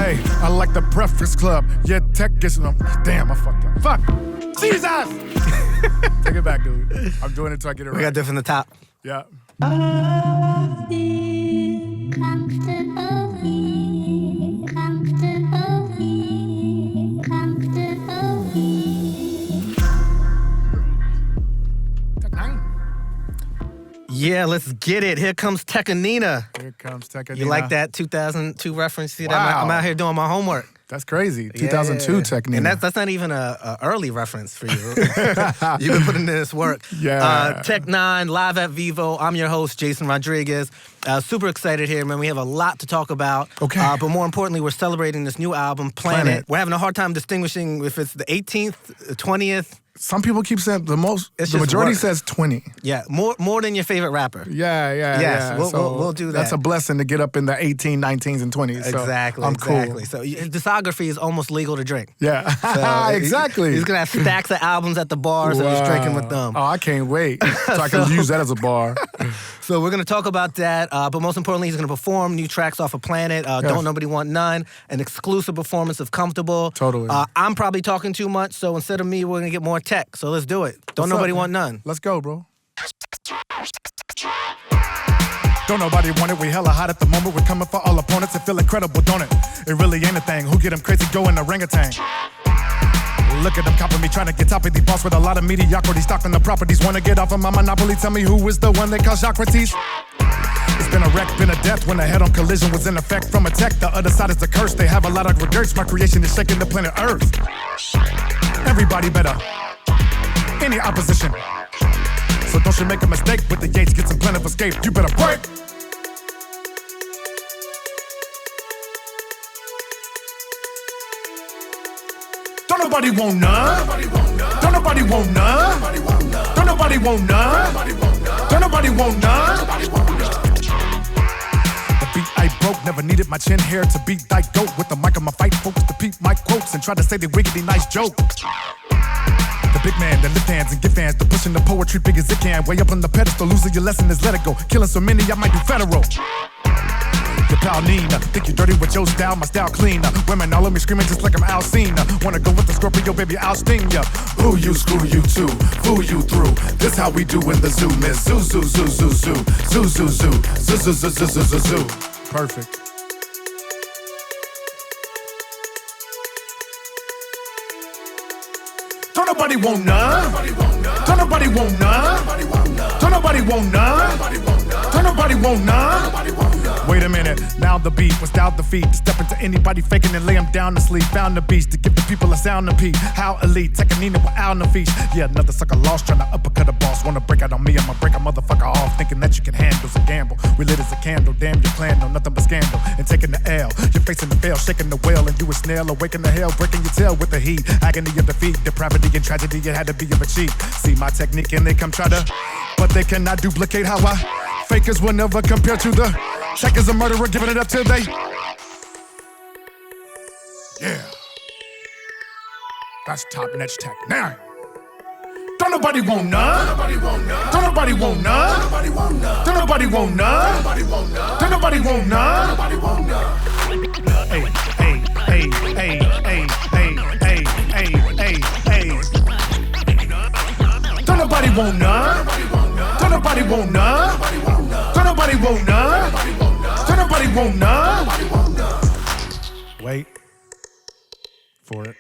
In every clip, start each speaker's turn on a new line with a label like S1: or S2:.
S1: Hey, I like the Breakfast Club. Yeah, tech gets them. Damn, I fucked up. Fuck. Jesus! Take it back, dude. I'm doing it till I get it right.
S2: We got this from the top.
S1: Yeah.
S2: Yeah, let's get it. Here comes Tekanina.
S1: Here comes Tekanina.
S2: You like that 2002 reference? See
S1: Wow.
S2: that? I'm out here doing my homework.
S1: That's crazy. 2002
S2: Yeah.
S1: Tekanina.
S2: And that's not even a early reference for you. You've been putting in this work.
S1: Yeah.
S2: Tech 9, live at Vivo. I'm your host, Jason Rodriguez. Super excited here, man. We have a lot to talk about.
S1: Okay.
S2: But more importantly, we're celebrating this new album, Planet. We're having a hard time distinguishing if it's the 18th, 20th.
S1: Some people keep saying the
S2: It's just
S1: majority
S2: work.
S1: says 20.
S2: Yeah, more than your favorite rapper.
S1: Yeah.
S2: Yes, we'll do that.
S1: That's a blessing to get up in the 18, 19s, and 20s. So
S2: Exactly.
S1: I'm
S2: exactly.
S1: cool.
S2: So his discography is almost legal to drink.
S1: Yeah.
S2: So
S1: exactly.
S2: He's gonna have stacks of albums at the bar, so he's drinking with them.
S1: Oh, I can't wait. So I can use that as a bar.
S2: So we're gonna talk about that, but most importantly, he's gonna perform new tracks off of Planet. Don't Nobody Want None, an exclusive performance of Comfortable.
S1: Totally.
S2: I'm probably talking too much, so instead of me, we're gonna get more tech. So let's do it. Don't
S1: What's
S2: Nobody
S1: up,
S2: Want
S1: man?
S2: None.
S1: Let's go, bro. Don't nobody want it, we hella hot at the moment. We're coming for all opponents, it feel incredible, don't it? It really ain't a thing, who get them crazy going orangutan? Look at them copping me, trying to get top of the boss with a lot of mediocrity. Stocking the properties, wanna get off of my monopoly. Tell me who is the one they call Socrates? It's been a wreck, been a death when a head-on collision was in effect from a tech. The other side is the curse, they have a lot of regrets. My creation is shaking the planet Earth. Everybody better, any opposition. So don't you make a mistake with the Yates, get some plan of escape. You better break. Don't nobody want none. Don't nobody want none. Don't nobody want none. Don't nobody want none. The beat I broke, never needed my chin hair to beat thy goat. With the mic on my fight, focus to peep my quotes and try to say the wiggity nice joke. The big man that lift hands and give fans to pushing the poetry big as it can. Way up on the pedestal, losing your lesson is let it go. Killing so many, I might do federal. Your pal Nina, think you dirty with your style, my style clean. Women all of me screaming just like I'm Alcina. Wanna go with the Scorpio, baby, I'll sting ya. Ooh, you, screw you too, fool you through. This how we do in the zoo, miss. Zoo, zoo, zoo, zoo, zoo, zoo, zoo, zoo, zoo, zoo, zoo, zoo, zoo, zoo, zoo. Perfect. Don't nobody want none. Don't nobody want none. Don't nobody want none. Don't nobody want none. Wait a minute, now the beat was down the feet. To step into anybody faking and lay them down to sleep. Found the beast to give the people a sound to pee. How elite, Tekanina without no feast. Yeah, another sucker lost trying to uppercut a boss. Wanna break out on me, I'ma break a motherfucker off. Thinking that you can handle's a gamble. We lit as a candle, damn your plan, no nothing but scandal. And taking the L, you're facing the veil, shaking the whale. And you a snail, awaken the hell, breaking your tail with the heat. Agony of defeat, depravity and tragedy, it had to be of a cheat. See my technique and they come try to, but they cannot duplicate how I. Fakers will never compare to the check is a murderer, giving it up till they. Yeah. That's top notch tech. Now. Don't nobody want none. Don't nobody want none. Don't nobody want none. Don't nobody want none. Hey, hey, hey, hey, hey, hey, hey, hey, hey, hey. Don't nobody want none. Don't nobody want none. Don't nobody want none. Don't nobody want none. Wait for it.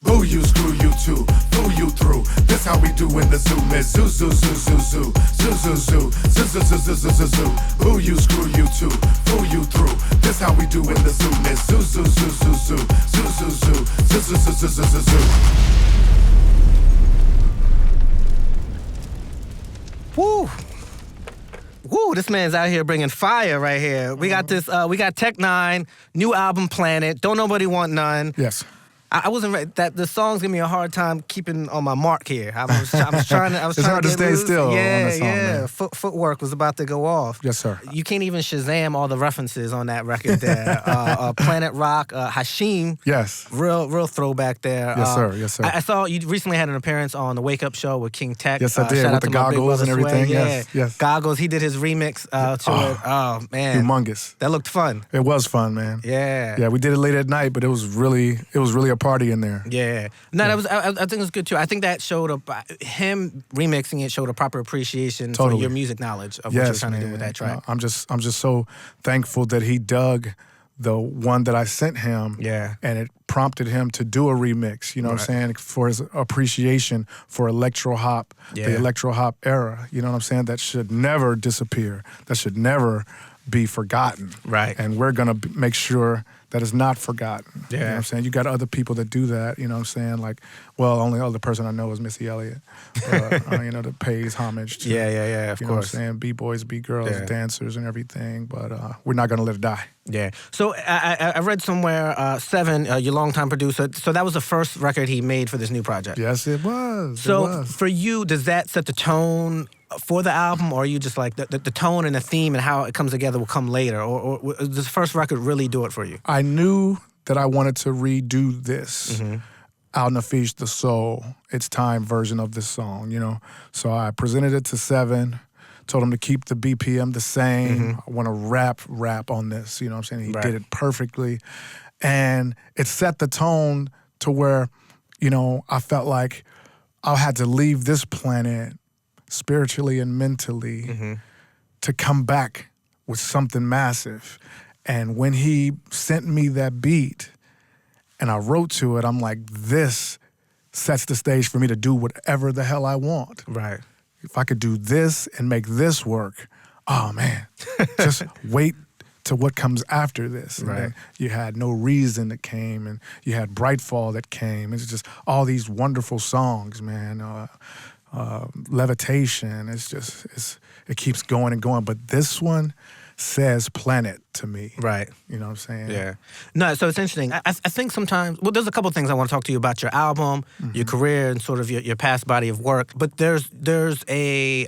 S1: Boo you, screw you too, fool you through. This how we do in the zoo, miss. Zoo, zoo, zoo, zoo, zoo, zoo, zoo, zoo, zoo, zoo, zoo, zoo, zoo, zoo, zoo. Boo you, screw you too, fool you through. This how we do in the zoo, miss. Zoo, zoo, zoo, zoo, zoo, zoo, zoo, zoo, zoo, zoo, zoo, zoo, zoo, zoo.
S2: Woo! Woo, this man's out here bringing fire right here. We got this, we got Tech 9, new album Planet, Don't Nobody Want None.
S1: Yes.
S2: I wasn't ready. That the songs give me a hard time keeping on my mark here. I was trying to.
S1: It's hard to
S2: get
S1: stay
S2: loose.
S1: still on
S2: Yeah,
S1: the song,
S2: yeah.
S1: man.
S2: Footwork was about to go off.
S1: Yes, sir.
S2: You can't even Shazam all the references on that record there. Planet Rock, Hashim.
S1: Yes.
S2: Real throwback there.
S1: Yes, sir. Yes, sir.
S2: I saw you recently had an appearance on the Wake Up Show with King Tech.
S1: Yes, I did,
S2: shout
S1: with
S2: out
S1: the
S2: to my big
S1: goggles
S2: brother
S1: and everything.
S2: Sway.
S1: Yes,
S2: Yeah.
S1: yes.
S2: Goggles. He did his remix to it. Oh man,
S1: Humongous.
S2: that looked fun.
S1: It was fun, man.
S2: Yeah.
S1: Yeah, we did it late at night, but it was really a party in there.
S2: Yeah. No, that was. I think it was good too. I think that showed him remixing it showed a proper appreciation for
S1: Totally.
S2: your music knowledge of what you're trying to do with that track.
S1: I'm just so thankful that he dug the one that I sent him.
S2: Yeah.
S1: And it prompted him to do a remix, you know what I'm saying, for his appreciation for electro hop, the electro hop era, you know what I'm saying, that should never disappear, that should never be forgotten.
S2: Right.
S1: And we're going to make sure that it's not forgotten.
S2: Yeah.
S1: You know what I'm saying? You got other people that do that, you know what I'm saying? Like, well, only other person I know is Missy Elliott, you know, that pays homage to,
S2: Yeah, of
S1: you know what I'm
S2: course.
S1: saying, B-boys, B-girls,
S2: Yeah.
S1: dancers and everything, but we're not going to let it die.
S2: Yeah. So I read somewhere, Seven, your longtime producer, so that was the first record he made for this new project.
S1: Yes, it was.
S2: So
S1: it was.
S2: for you, does that set the tone for the album, or are you just like the tone and the theme and how it comes together will come later, or does the first record really do it for you?
S1: I knew that I wanted to redo this. Al Nafish, the Soul, It's Time version of this song, you know. So I presented it to Seven, told him to keep the BPM the same. I want to rap on this, you know what I'm saying? He did it perfectly. And it set the tone to where, you know, I felt like I had to leave this planet spiritually and mentally to come back with something massive. And when he sent me that beat and I wrote to it, I'm like, this sets the stage for me to do whatever the hell I want.
S2: Right.
S1: If I could do this and make this work, oh man, just wait to what comes after this. And then you had No Reason that came, and you had Brightfall that came. It's just all these wonderful songs, man. Levitation, it keeps going and going. But this one says Planet to me.
S2: Right.
S1: You know what I'm saying?
S2: Yeah. No, so it's interesting. I think sometimes, well, there's a couple of things I want to talk to you about your album, your career, and sort of your past body of work. But there's a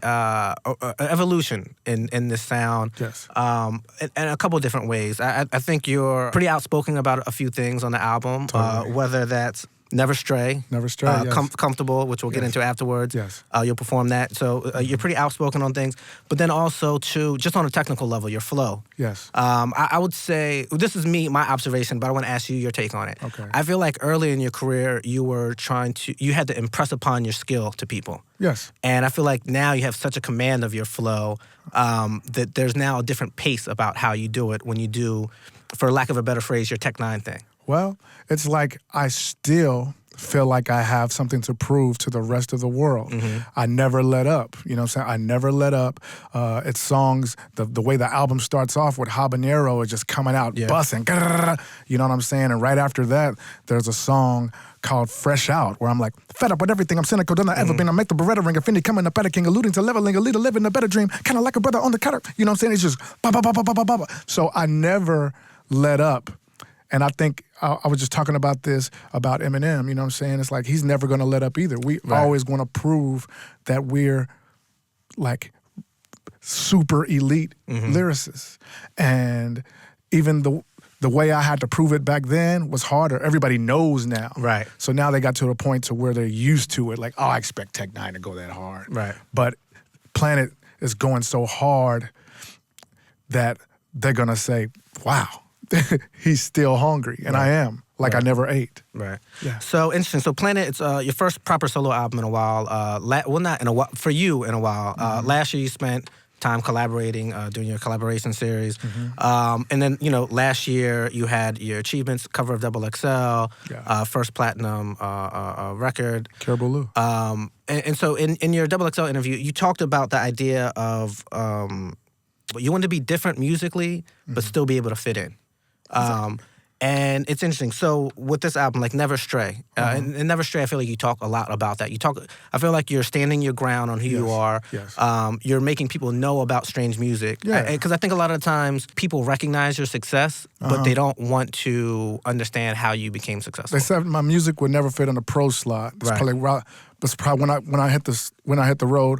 S2: evolution in this sound.
S1: Yes.
S2: In a couple of different ways. I think you're pretty outspoken about a few things on the album,
S1: Totally.
S2: whether that's Never Stray.
S1: Never Stray, yes.
S2: Comfortable, which we'll get into afterwards.
S1: Yes.
S2: You'll perform that. So you're pretty outspoken on things. But then also, too, just on a technical level, your flow.
S1: Yes.
S2: I would say, this is my observation, but I want to ask you your take on it.
S1: Okay.
S2: I feel like early in your career, you had to impress upon your skill to people.
S1: Yes.
S2: And I feel like now you have such a command of your flow that there's now a different pace about how you do it when you do, for lack of a better phrase, your Tech Nine thing.
S1: Well, it's like I still feel like I have something to prove to the rest of the world. I never let up. You know what I'm saying? I never let up. It's songs, the way the album starts off with Habanero is just coming out, busting. You know what I'm saying? And right after that, there's a song called Fresh Out, where I'm like, fed up with everything, I'm cynical, done I ever been. I make the Beretta ring, Affinity coming, a better king, alluding to leveling, a leader living a better dream, kind of like a brother on the cutter. You know what I'm saying? It's just ba ba ba ba ba ba ba. So I never let up. And I think I was just talking about this about Eminem, you know what I'm saying? It's like he's never going to let up either. We always going to prove that we're like super elite lyricists. And even the way I had to prove it back then was harder. Everybody knows now.
S2: Right.
S1: So now they got to a point to where they're used to it. Like, oh, I expect Tech Nine to go that hard.
S2: Right.
S1: But Planet is going so hard that they're going to say, wow. He's still hungry, and I am. Like I never ate.
S2: Right.
S1: Yeah.
S2: So interesting. So Planet, it's your first proper solo album in a while. Well, not in a while, for you in a while. Last year you spent time collaborating, doing your collaboration series. And then, last year you had your achievements, cover of Double XL, first platinum record.
S1: Caribou Lou.
S2: And so in your Double XL interview, you talked about the idea of you wanted to be different musically, but still be able to fit in. And it's interesting. So with this album, like Never Stray, and Never Stray, I feel like you talk a lot about that. I feel like you're standing your ground on who you are.
S1: Yes.
S2: You're making people know about strange music.
S1: Yeah.
S2: Because I think a lot of times people recognize your success, but they don't want to understand how you became successful.
S1: They said my music would never fit in a pro slot. That's probably when I hit the road.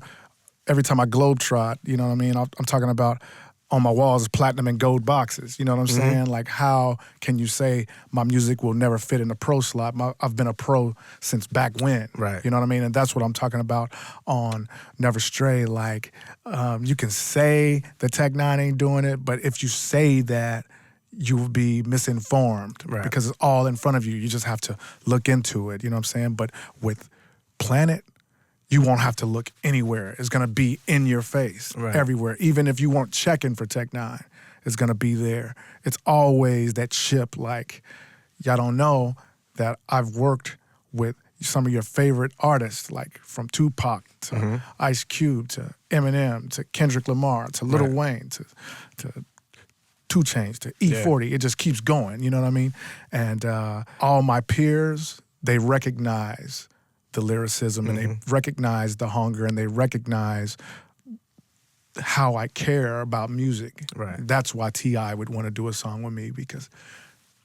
S1: Every time I globetrot, you know what I mean? I'm talking about on my walls platinum and gold boxes. You know what I'm saying? Like, how can you say my music will never fit in a pro slot? I've been a pro since back when.
S2: Right.
S1: You know what I mean? And that's what I'm talking about on Never Stray. Like, you can say the Tech Nine ain't doing it, but if you say that, you will be misinformed because it's all in front of you. You just have to look into it. You know what I'm saying? But with Planet, you won't have to look anywhere. It's gonna be in your face everywhere. Even if you weren't checking for Tech Nine, it's gonna be there. It's always that chip. Like, y'all don't know that I've worked with some of your favorite artists, like from Tupac to Ice Cube to Eminem to Kendrick Lamar to Lil Wayne to 2 Chainz to E40. It just keeps going. You know what I mean? And all my peers, they recognize the lyricism and they recognize the hunger and they recognize how I care about music.
S2: Right.
S1: That's why T.I. would want to do a song with me, because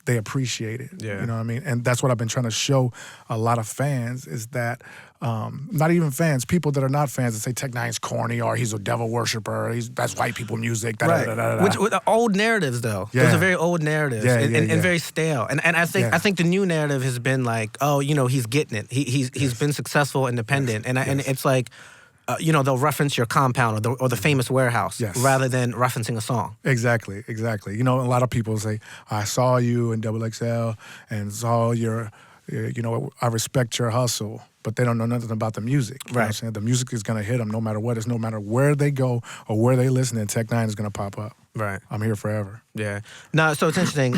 S1: they appreciate it.
S2: Yeah.
S1: You know what I mean? And that's what I've been trying to show a lot of fans, is that not even fans, people that are not fans that say Tech Nine's corny or he's a devil worshiper, that's white people music.
S2: Which with old narratives though.
S1: Yeah.
S2: Those are very old narratives and very stale. And I think the new narrative has been like, oh, you know, he's getting it. He's been successful, independent, and it's like, you know, they'll reference your compound or the famous warehouse rather than referencing a song.
S1: Exactly. You know, a lot of people say, I saw you in XXL and saw your, you know, I respect your hustle, but they don't know nothing about the music. You know what I'm saying? The music is going to hit them no matter what. It's no matter where they go or where they listen, and Tech Nine is going to pop up.
S2: Right.
S1: I'm here forever.
S2: Yeah. No, so it's interesting.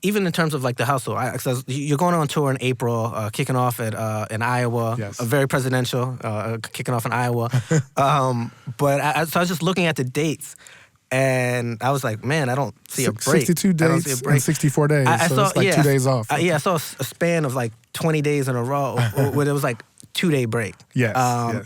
S2: Even in terms of like the hustle, so you're going on tour in April, kicking off at in Iowa.
S1: Yes.
S2: Very presidential, kicking off in Iowa. But so I was just looking at the dates, and I was like, man, I don't see a break.
S1: 62 dates and 64 days.
S2: I
S1: so
S2: saw,
S1: it's like 2 days off.
S2: I saw a span of like 20 days in a row where it was like 2-day break.
S1: Yes.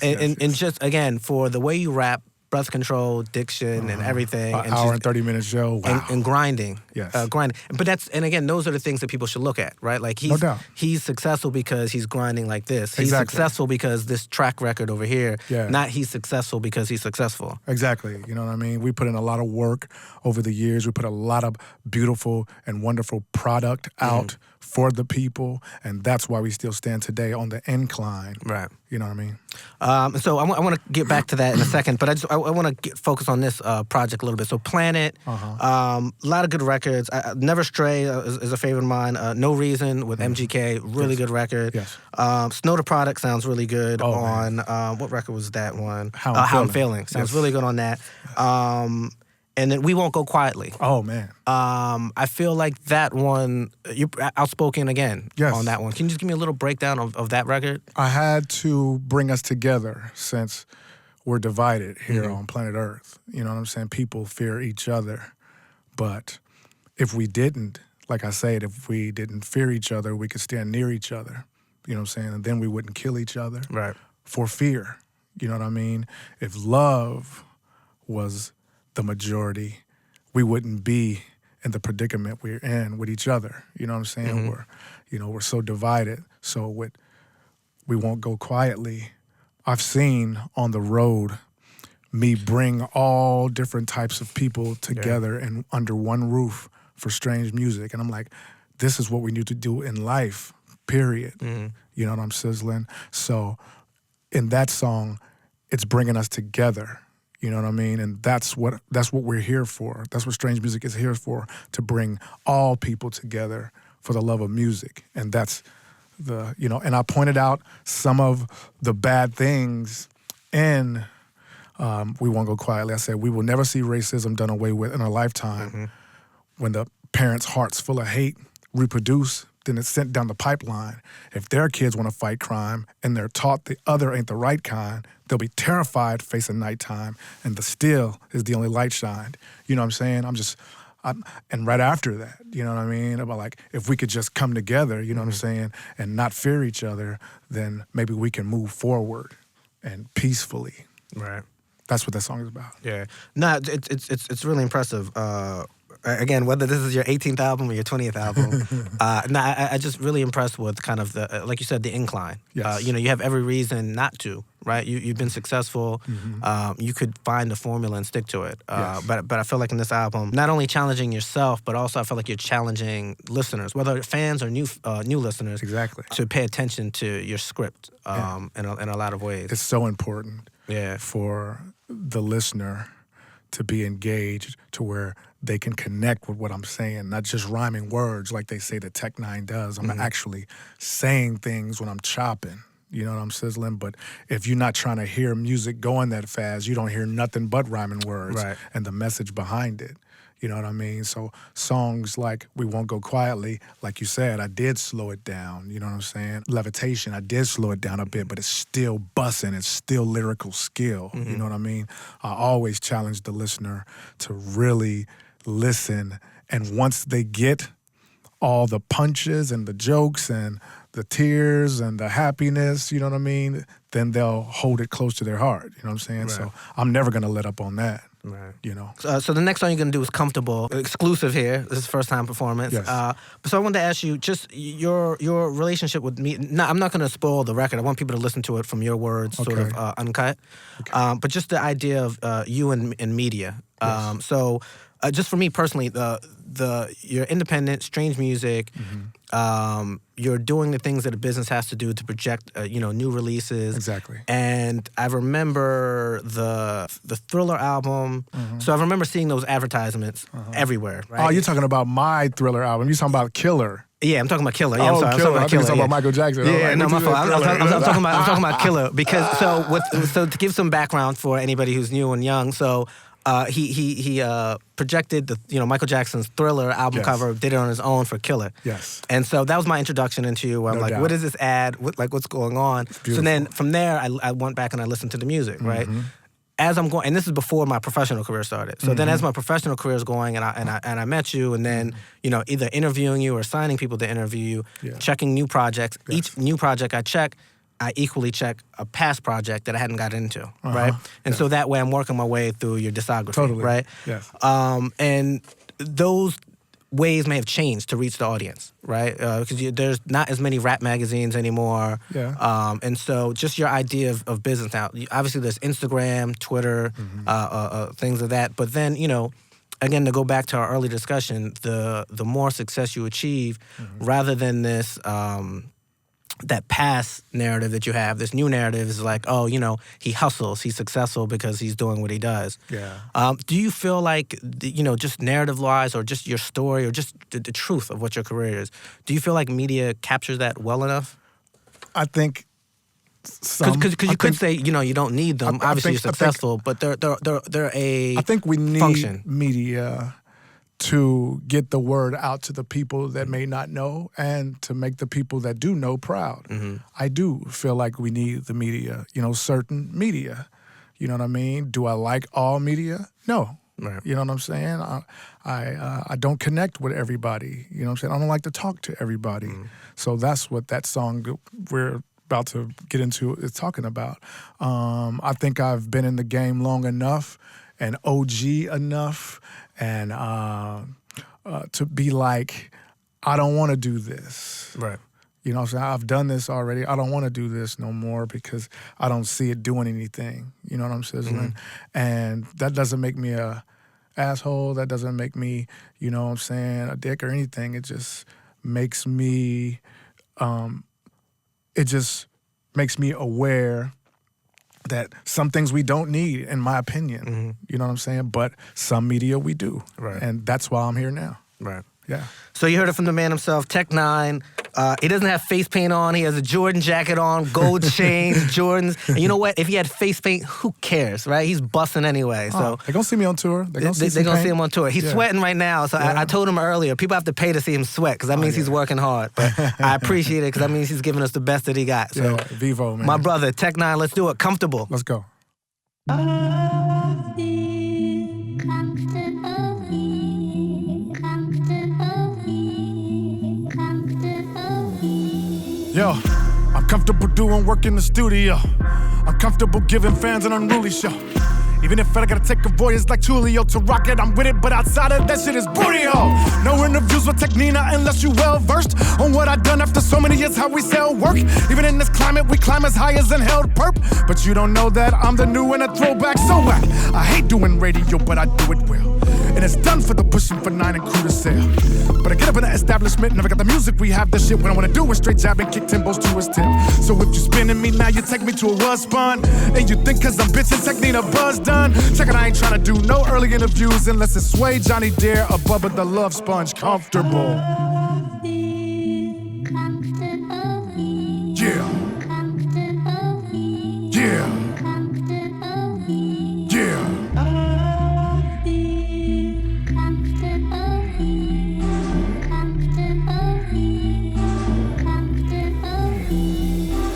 S2: And just again, for the way you rap, breath control, diction, and everything.
S1: An hour and 30-minute show. Wow.
S2: And grinding.
S1: Yes.
S2: Grinding. But again, those are the things that people should look at, right? Like
S1: No doubt.
S2: he's successful because he's grinding like this. He's
S1: Exactly.
S2: successful because this track record over here.
S1: Yeah.
S2: Not he's successful because he's successful.
S1: Exactly. You know what I mean? We put in a lot of work over the years. We put a lot of beautiful and wonderful product out for the people, and that's why we still stand today on the incline.
S2: Right.
S1: You know what I mean?
S2: So I want to get back to that in a second, but I want to focus on this project a little bit. So Planet, a lot of good records. Never Stray is a favorite of mine. No Reason with MGK, really good record.
S1: Yes.
S2: Snow the Product sounds really good on, what record was that one? How I'm Feeling. Sounds really good on that. And then We Won't Go Quietly.
S1: Oh, man.
S2: I feel like that one, you're outspoken again on that one. Can you just give me a little breakdown of that record?
S1: I had to bring us together since we're divided here on planet Earth. You know what I'm saying? People fear each other. But if we didn't, like I said, if we didn't fear each other, we could stand near each other. You know what I'm saying? And then we wouldn't kill each other for fear. You know what I mean? If love was the majority, we wouldn't be in the predicament we're in with each other. You know what I'm saying? We're so divided. So with We Won't Go Quietly, I've seen on the road me bring all different types of people together and under one roof for strange music. And I'm like, this is what we need to do in life, period. You know what I'm sizzling? So in that song, it's bringing us together. You know what I mean? And that's what we're here for. That's what strange music is here for, to bring all people together for the love of music. And that's and I pointed out some of the bad things in We Won't Go Quietly. I said, we will never see racism done away with in our lifetime. When the parents' hearts full of hate reproduce, then it's sent down the pipeline. If their kids want to fight crime and they're taught the other ain't the right kind, they'll be terrified facing nighttime, and the still is the only light shined. You know what I'm saying? And right after that, you know what I mean? About like, if we could just come together, you know what I'm saying, and not fear each other, then maybe we can move forward and peacefully.
S2: Right.
S1: That's what that song is about.
S2: Yeah. No, it's really impressive. Again, whether this is your 18th album or your 20th album, I just really impressed with kind of the, like you said, the incline.
S1: Yes.
S2: You have every reason not to, right? You've been successful. You could find a formula and stick to it.
S1: Yes.
S2: But I feel like in this album, not only challenging yourself, but also I feel like you're challenging listeners, whether fans or new listeners,
S1: Exactly.
S2: to pay attention to your script in a lot of ways.
S1: It's so important
S2: Yeah.
S1: for the listener to be engaged to where they can connect with what I'm saying, not just rhyming words like they say that Tech Nine does. I'm actually saying things when I'm chopping. You know what I'm sizzling? But if you're not trying to hear music going that fast, you don't hear nothing but rhyming words
S2: Right.
S1: and the message behind it. You know what I mean? So songs like We Won't Go Quietly, like you said, I did slow it down. You know what I'm saying? Levitation, I did slow it down a bit, but it's still bussin'. It's still lyrical skill. You know what I mean? I always challenge the listener to really listen. And once they get all the punches and the jokes and the tears and the happiness, you know what I mean, then they'll hold it close to their heart. You know what I'm saying?
S2: Right.
S1: So I'm never going to let up on that.
S2: Right.
S1: You know?
S2: So the next song you're going to do is Comfortable, exclusive here. This is first time performance.
S1: Yes.
S2: So I wanted to ask you just your relationship with me. No, I'm not going to spoil the record. I want people to listen to it from your words, sort of uncut.
S1: Okay.
S2: But just the idea of you and media.
S1: Yes.
S2: So just for me personally, you're independent, strange music. You're doing the things that a business has to do to project, new releases.
S1: Exactly.
S2: And I remember the Thriller album. So I remember seeing those advertisements everywhere. Right?
S1: Oh, you're talking about my Thriller album. You're talking about Killer.
S2: Yeah, I'm talking about Killer. Yeah, I'm sorry.
S1: Killer.
S2: I'm
S1: I think you're talking
S2: yeah.
S1: about Michael Jackson.
S2: Yeah,
S1: Like,
S2: no,
S1: what
S2: my
S1: you
S2: fault.
S1: said,
S2: I'm talking about Killer because so to give some background for anybody who's new and young. So he projected the Michael Jackson's Thriller album
S1: Yes.
S2: cover, did it on his own for Killer.
S1: Yes.
S2: And so that was my introduction into you. Where I'm
S1: No
S2: like,
S1: doubt.
S2: what is this ad? What's going on? So then from there, I went back and I listened to the music, right? As I'm going, and this is before my professional career started. So then, as my professional career is going, and I met you, and then either interviewing you or signing people to interview you,
S1: Yeah.
S2: checking new projects.
S1: Yes.
S2: Each new project I check, I equally check a past project that I hadn't gotten into, right? And so that way, I'm working my way through your discography,
S1: Totally.
S2: right?
S1: Yes.
S2: And those ways may have changed to reach the audience, right? Because there's not as many rap magazines anymore.
S1: Yeah.
S2: And so just your idea of business now. Obviously, there's Instagram, Twitter, things of that. But then, again, to go back to our early discussion, the more success you achieve, rather than this that past narrative that you have, this new narrative is like, he hustles, he's successful because he's doing what he does.
S1: Yeah.
S2: Do you feel like, just narrative-wise or just your story or just the truth of what your career is, do you feel like media captures that well enough?
S1: I think some.
S2: Because you could say, you don't need them. Obviously, you're successful, but they're a
S1: I think we need
S2: function.
S1: media to get the word out to the people that may not know and to make the people that do know proud. I do feel like we need the media, certain media. You know what I mean? Do I like all media? No.
S2: Right.
S1: You know what I'm saying? I don't connect with everybody. You know what I'm saying? I don't like to talk to everybody. So that's what that song we're about to get into is talking about. I think I've been in the game long enough and OG enough and to be like, I don't want to do this.
S2: Right.
S1: You know what I'm saying? I've done this already. I don't want to do this no more because I don't see it doing anything. You know what I'm saying? And that doesn't make me a asshole. That doesn't make me, you know what I'm saying, a dick or anything. It just makes me, aware that some things we don't need, in my opinion. You know what I'm saying? But some media we do.
S2: Right.
S1: And that's why I'm here now.
S2: Right.
S1: Yeah.
S2: So you heard it from the man himself, Tech Nine. He doesn't have face paint on. He has a Jordan jacket on, gold chains, Jordans. And you know what? If he had face paint, who cares, right? He's busting anyway. So
S1: They're going to see me on tour. They're going to
S2: they're gonna see him on tour. He's sweating right now. So I told him earlier, people have to pay to see him sweat because that means he's working hard. But I appreciate it because that means he's giving us the best that he got. So
S1: Vivo, man.
S2: my brother, Tech Nine, let's do it. Comfortable.
S1: Let's go.
S3: I feel comfortably.
S1: Yo, I'm comfortable doing work in the studio. I'm comfortable giving fans an unruly show. Even if I gotta take a voyage like Tulio to rock it, I'm with it, but outside of that shit is booty hole. No interviews with Technina unless you well versed on what I done after so many years, how we sell work. Even in this climate, we climb as high as inhaled perp. But you don't know that I'm the new and a throwback, so whack. I hate doing radio, but I do it well. And it's done for the pushing for 9 and crew to sell. But I get up in the establishment, never got the music, we have the shit. What I wanna do is straight jab and kick Timbo's to his tip. So if you spinning me now, you take me to a was spun. And you think cause I'm bitchin' Technina buzz done. Check it, I ain't tryna do no early interviews unless it's Sway, Johnny Dare, or Bubba the Love Sponge comfortable. Yeah. Yeah. Yeah.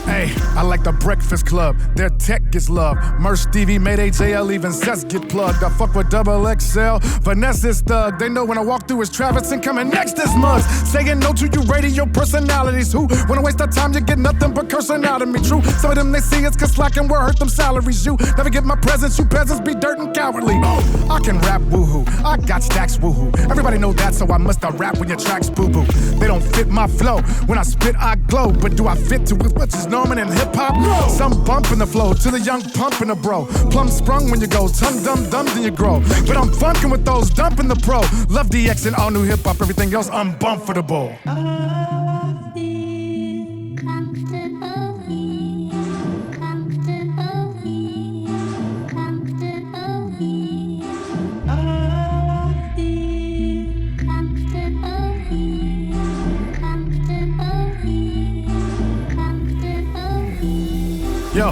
S1: Hey, I like the Breakfast Club. Their tech gets love. Merch, Stevie, Mayday, JL, even Sess get plugged. I fuck with Double XL. Vanessa's thug. They know when I walk through is Travis and coming next is Muggs. Saying no to you radio personalities who wanna waste their time, you get nothing but cursing out of me. True, some of them they see it's cause slacking will hurt them salaries. You never get my presents, you peasants be dirt and cowardly. I can rap woohoo, I got stacks woohoo. Everybody know that, so I must I rap when your tracks boo-boo. They don't fit my flow. When I spit, I glow. But do I fit to what's is Norman and hip-hop? No. Some bump in the flow to the young pump in the bro. Plum sprung when you go, tongue dumb then you grow. But I'm funkin' with those dumping the pro. Love DX and all new hip-hop, everything else I'm bumpable. Yo,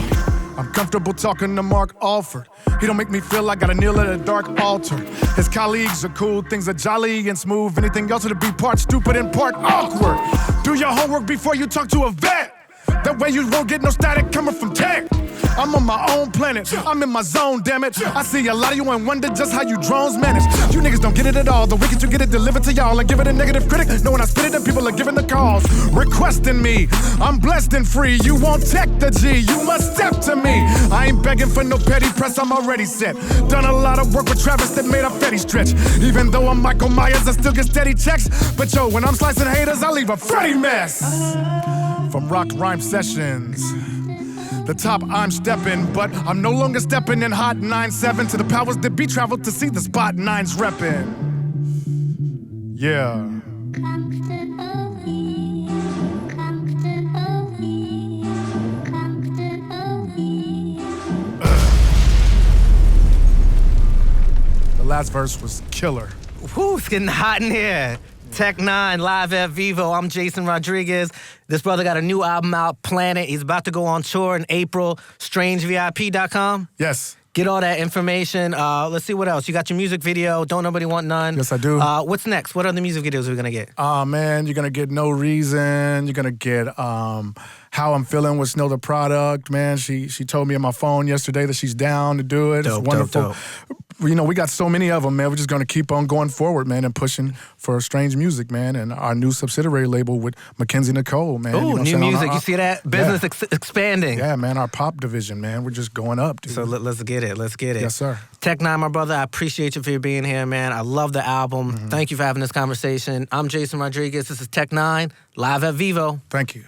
S1: I'm comfortable talking to Mark Alford. He don't make me feel like I gotta kneel at a dark altar. His colleagues are cool, things are jolly and smooth. Anything else would be part stupid and part awkward. Do your homework before you talk to a vet. That way you won't get no static coming from tech. I'm on my own planet, I'm in my zone, damn it. I see a lot of you and wonder just how you drones manage. You niggas don't get it at all, the wicked you get it delivered to y'all and give it a negative critic. No, when I spit it, then people are giving the calls, requesting me. I'm blessed and free, you won't tech the G, you must step to me. I ain't begging for no petty press, I'm already set. Done a lot of work with Travis that made a Fetty stretch. Even though I'm Michael Myers, I still get steady checks. But yo, when I'm slicing haters, I leave a Freddy mess. From Rock Rhyme Sessions. The top I'm stepping, but I'm no longer stepping in Hot 9-7 to the powers that be traveled to see the spot 9's reppin'. Yeah. The last verse was killer.
S2: Whew, it's getting hot in here. Tech N9ne live at Vivo. I'm Jason Rodriguez. This brother got a new album out, Planet. He's about to go on tour in April. StrangeVIP.com.
S1: Yes.
S2: Get all that information. Let's see what else. You got your music video, Don't Nobody Want None.
S1: Yes, I do.
S2: What's next? What other music videos are we going to get?
S1: Man, you're going to get No Reason. You're going to get How I'm Feeling with Snow the Product. Man, she told me on my phone yesterday that she's down to do it.
S2: Dope,
S1: it's wonderful.
S2: dope.
S1: You know, we got so many of them, man. We're just going to keep on going forward, man, and pushing for Strange Music, man, and our new subsidiary label with Mackenzie Nicole, man.
S2: Ooh,
S1: you know
S2: new music. You see that? Business expanding.
S1: Yeah, man, our pop division, man. We're just going up, dude.
S2: So let's get it. Let's get it.
S1: Yes, sir.
S2: Tech N9ne, my brother, I appreciate you for being here, man. I love the album. Thank you for having this conversation. I'm Jason Rodriguez. This is Tech N9ne, live at Vivo.
S1: Thank you.